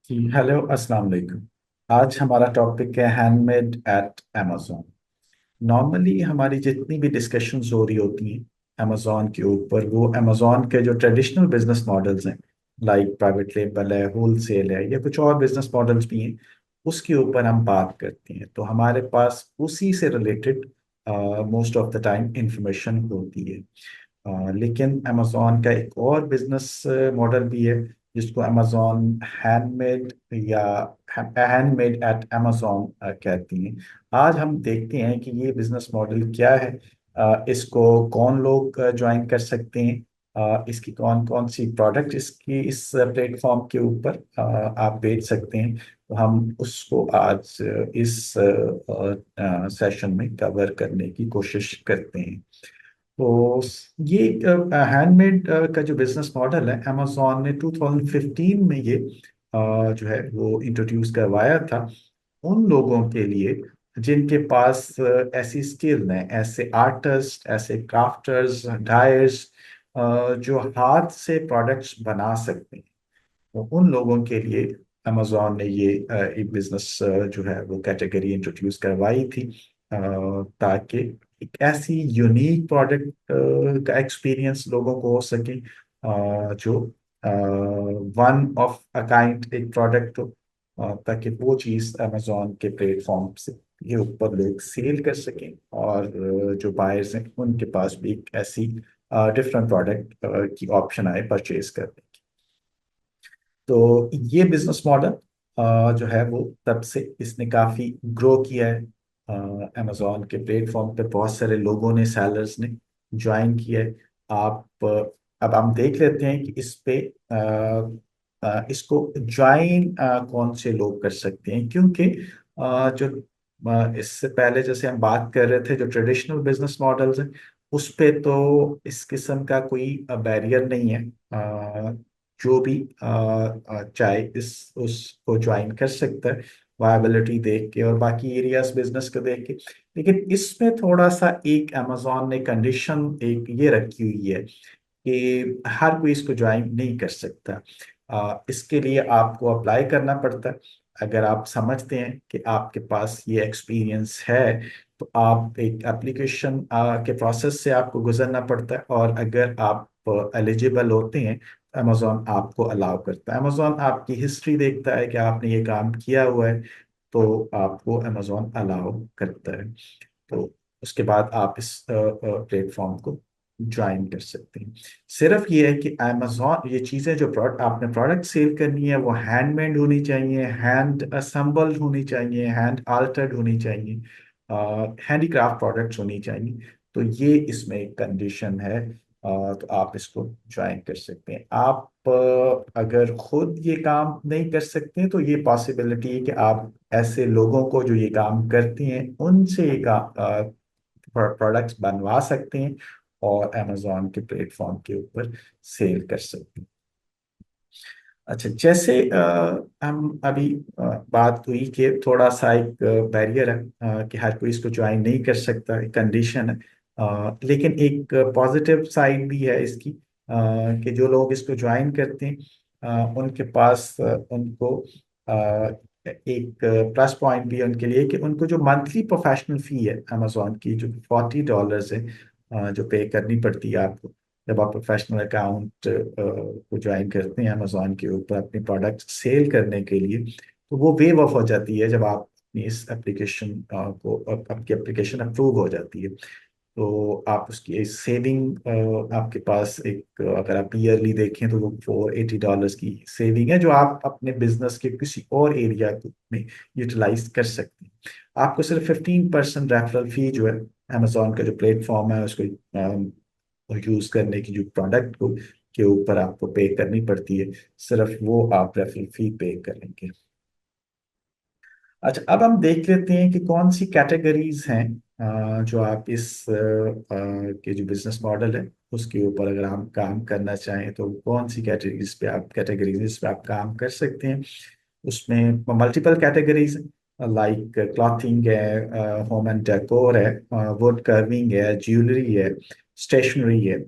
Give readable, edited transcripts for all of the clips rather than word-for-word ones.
जी hello अस्सलाम वालेकुम। आज हमारा टॉपिक है हैंडमेड एट अमेजोन। नॉर्मली हमारी जितनी भी डिस्कशंस हो रही होती हैं अमेजोन के ऊपर, वो अमेजोन के जो ट्रेडिशनल बिजनेस मॉडल्स हैं, लाइक प्राइवेट लेबल है, होलसेल है, या कुछ और बिजनेस मॉडल्स भी हैं, उसके ऊपर हम बात करते हैं। तो हमारे पास उसी से related most of the time information होती है। लेकिन अमेजोन का एक और बिजनेस मॉडल भी है जिसको अमेजोन हैंडमेड या हैंडमेड एट अमेजोन कहती हैं। आज हम देखते हैं कि ये बिजनेस मॉडल क्या है, इसको कौन लोग ज्वाइन कर सकते हैं, इसकी कौन कौन सी प्रोडक्ट इसकी इस प्लेटफॉर्म के ऊपर आप बेच सकते हैं। तो हम उसको आज इस सेशन में कवर करने की कोशिश करते हैं। तो ये हैंडमेड का जो बिजनेस मॉडल है, अमेजोन ने 2015 में ये जो है वो इंट्रोड्यूस करवाया था उन लोगों के लिए जिनके पास ऐसी स्किल है, ऐसे आर्टिस्ट, ऐसे क्राफ्टर्स, डायर्स, जो हाथ से प्रोडक्ट्स बना सकते हैं। तो उन लोगों के लिए अमेजोन ने ये एक बिजनेस जो है वो कैटेगरी इंट्रोड्यूस करवाई थी, ताकि एक ऐसी यूनिक प्रोडक्ट का एक्सपीरियंस लोगों को हो सके, जो वन ऑफ अ काइंड एक प्रोडक्ट हो, ताकि वो चीज़ अमेजोन के प्लेटफॉर्म से ये ऊपर लोग सेल कर सकें, और जो बायर्स हैं उनके पास भी एक ऐसी डिफरेंट प्रोडक्ट की ऑप्शन आए परचेज करने की। तो ये बिजनेस मॉडल जो है वो तब से इसने काफी ग्रो किया है। अमेजोन के प्लेटफॉर्म पे बहुत सारे लोगों ने, सेलर्स ने ज्वाइन किया है। आप अब हम देख लेते हैं कि इस पे इसको ज्वाइन कौन से लोग कर सकते हैं, क्योंकि जो इससे पहले जैसे हम बात कर रहे थे, जो ट्रेडिशनल बिजनेस मॉडल्स हैं उस पे तो इस किस्म का कोई बैरियर नहीं है। जो भी चाहे इस उसको ज्वाइन कर सकता है, वायबिलिटी देख के और बाकी एरियाज बिजनेस को देख के। लेकिन इसमें थोड़ा सा एक अमेजोन ने कंडीशन एक ये रखी हुई है कि हर कोई इसको ज्वाइन नहीं कर सकता। इसके लिए आपको अप्लाई करना पड़ता है। अगर आप समझते हैं कि आपके पास ये एक्सपीरियंस है, तो आप एक एप्लीकेशन के प्रोसेस से आपको गुजरना पड़ता है, और अगर आप एलिजिबल होते हैं तो अमेजोन आपको अलाउ करता है। अमेजोन आपकी हिस्ट्री देखता है कि आपने ये काम किया हुआ है, तो आपको अमेजोन अलाउ करता है। तो उसके बाद आप इस प्लेटफॉर्म को ज्वाइन कर सकते हैं। सिर्फ ये है कि अमेजोन ये चीज़ें जो प्रोडक्ट आपने प्रोडक्ट सेल करनी है वो हैंडमेड होनी चाहिए, हैंड असेंबल्ड होनी चाहिए, हैंड आल्टर्ड होनी चाहिए, हैंडीक्राफ्ट प्रोडक्ट्स होनी चाहिए। तो ये इसमें एक कंडीशन है। तो आप इसको ज्वाइन कर सकते हैं। आप अगर खुद ये काम नहीं कर सकते तो ये पॉसिबिलिटी है कि आप ऐसे लोगों को जो ये काम करती हैं उनसे ये प्रोडक्ट्स बनवा सकते हैं और अमेजोन के प्लेटफॉर्म के ऊपर सेल कर सकते हैं। अच्छा, जैसे हम अभी बात हुई कि थोड़ा सा एक बैरियर है, कि हर कोई इसको ज्वाइन नहीं कर सकता, एक कंडीशन है। लेकिन एक पॉजिटिव साइड भी है इसकी, कि जो लोग इसको ज्वाइन करते हैं उनके पास उनको एक प्लस पॉइंट भी है उनके लिए, कि उनको जो मंथली प्रोफेशनल फी है अमेजोन की, जो $40 है, जो पे करनी पड़ती है आपको जब आप प्रोफेशनल अकाउंट को ज्वाइन करते हैं अमेजोन के ऊपर अपने प्रोडक्ट सेल करने के लिए, तो वो वेव ऑफ हो जाती है जब आप अपनी इस एप्लीकेशन को आपकी एप्लीकेशन अप्रूव हो जाती है। तो आप उसकी सेविंग आपके पास एक अगर आप ईयरली देखें तो वो $480 की सेविंग है, जो आप अपने बिजनेस के किसी और एरिया में यूटिलाइज कर सकते हैं। आपको सिर्फ 15% रेफरल फी जो है अमेजोन का जो प्लेटफॉर्म है उसको यूज करने की, जो प्रोडक्ट को के ऊपर आपको पे करनी पड़ती है, सिर्फ वो आप रेफरल फी पे करेंगे। अच्छा, अब हम देख लेते हैं कि कौन सी कैटेगरीज हैं जो आप इस के जो बिजनेस मॉडल है उसके ऊपर अगर हम काम करना चाहें तो कौन सी कैटेगरीज पे आप काम कर सकते हैं। उसमें मल्टीपल कैटेगरीज, लाइक क्लॉथिंग है, होम एंड डेकोर है, वुड कर्विंग है, ज्वेलरी है, स्टेशनरी है,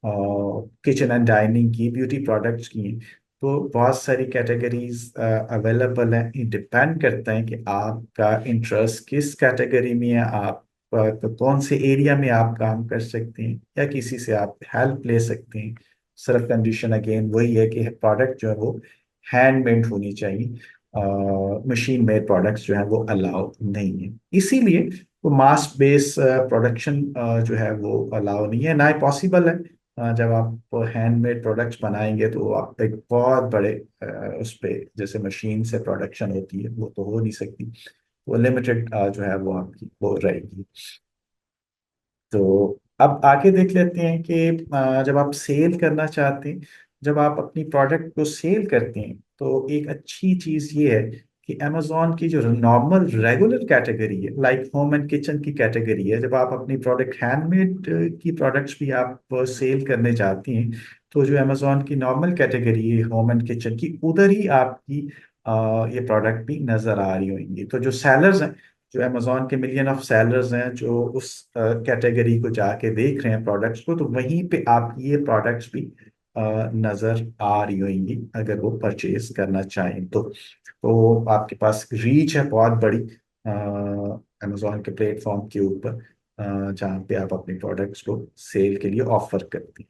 किचन एंड डाइनिंग की, ब्यूटी प्रोडक्ट्स की हैं। तो बहुत सारी कैटेगरीज अवेलेबल हैं। ये डिपेंड करता है कि आपका इंटरेस्ट किस कैटेगरी में है, आप तो कौन से एरिया में आप काम कर सकते हैं, या किसी से आप हेल्प ले सकते हैं। सिर्फ कंडीशन अगेन वही है कि प्रोडक्ट जो है वो हैंडमेड होनी चाहिए। मशीन मेड प्रोडक्ट्स जो है वो अलाउ नहीं है, इसीलिए वो मास बेस प्रोडक्शन जो है वो अलाउ नहीं है, ना ही पॉसिबल है। जब आप हैंडमेड प्रोडक्ट्स बनाएंगे तो आप एक बहुत बड़े उस पे जैसे मशीन से प्रोडक्शन होती है वो तो हो नहीं सकती। वो लिमिटेड जो है वो आपकी वो रहेगी। तो अब आगे देख लेते हैं कि जब आप सेल करना चाहते हैं, जब आप अपनी प्रोडक्ट को सेल करते हैं, तो एक अच्छी चीज़ ये है कि अमेजोन की जो नॉर्मल रेगुलर कैटेगरी है, लाइक होम एंड किचन की कैटेगरी है, जब आप अपनी प्रोडक्ट हैंडमेड की प्रोडक्ट्स भी आप सेल करने जाती हैं, तो जो अमेजोन की नॉर्मल कैटेगरी है होम एंड किचन की, उधर ही आपकी ये प्रोडक्ट भी नजर आ रही होंगी। तो जो सेलर्स हैं, जो अमेजोन के मिलियन ऑफ सेलर्स हैं, जो उस कैटेगरी को जाके देख रहे हैं प्रोडक्ट्स को, तो वहीं पे आप ये प्रोडक्ट्स भी नजर आ रही होंगी अगर वो परचेज करना चाहें तो आपके पास रीच है बहुत बड़ी अमेजोन के प्लेटफॉर्म के ऊपर, जहाँ पे आप अपने प्रोडक्ट्स को सेल के लिए ऑफर करते हैं।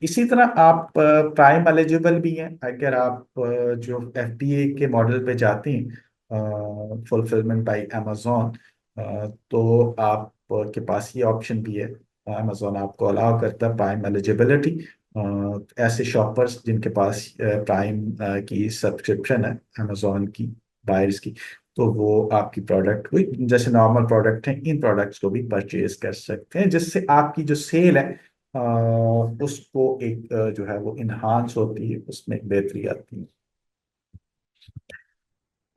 इसी तरह आप प्राइम एलिजिबल भी हैं अगर आप जो एफबीए के मॉडल पे जाते हैं, फुलफिलमेंट बाय अमेजोन, तो आप के पास ये ऑप्शन भी है। अमेजोन आपको अलाउ करता है प्राइम एलिजिबिलिटी। ऐसे शॉपर्स जिनके पास प्राइम की सब्सक्रिप्शन है अमेजोन की बायर्स की, तो वो आपकी प्रोडक्ट को जैसे नॉर्मल प्रोडक्ट हैं इन प्रोडक्ट्स को भी परचेज कर सकते हैं, जिससे आपकी जो सेल है अ, उसको एक जो है वो इन्हांस होती है, उसमें एक बेहतरी आती है।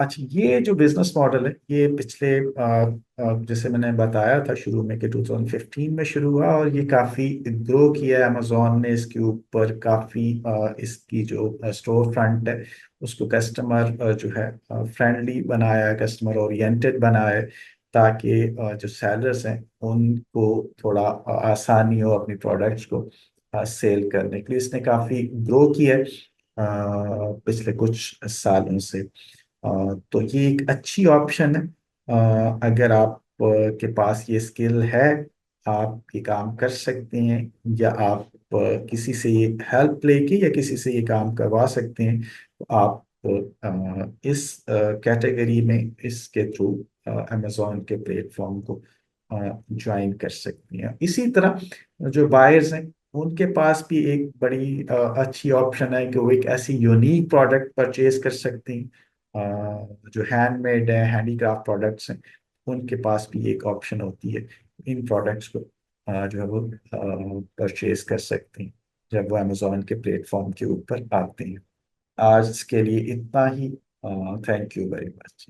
अच्छा, ये जो बिजनेस मॉडल है ये पिछले जैसे मैंने बताया था शुरू में कि 2015 में शुरू हुआ, और ये काफ़ी ग्रो किया है। अमेजोन ने इसके ऊपर काफ़ी इसकी जो स्टोर फ्रंट है उसको कस्टमर जो है फ्रेंडली बनाया है, कस्टमर ओरिएंटेड बनाया है, ताकि जो सेलर्स हैं उनको थोड़ा आसानी हो अपनी प्रोडक्ट्स को सेल करने के लिए। इसने काफ़ी ग्रो किया है पिछले कुछ सालों से। तो ये एक अच्छी ऑप्शन है। अगर आप के पास ये स्किल है, आप ये काम कर सकते हैं, या आप किसी से ये हेल्प लेके या किसी से ये काम करवा सकते हैं, तो आप इस कैटेगरी में इसके थ्रू अमेजोन के प्लेटफॉर्म को ज्वाइन कर सकते हैं। इसी तरह जो बायर्स हैं उनके पास भी एक बड़ी अच्छी ऑप्शन है कि वो एक ऐसी यूनिक प्रोडक्ट परचेज कर सकते हैं। जो हैंडमेड है, हैंडीक्राफ्ट प्रोडक्ट्स हैं, उनके पास भी एक ऑप्शन होती है। इन प्रोडक्ट्स को जो है वो परचेज कर सकते हैं जब वो अमेजोन के प्लेटफॉर्म के ऊपर आते हैं। आज के लिए इतना ही। Thank you very much.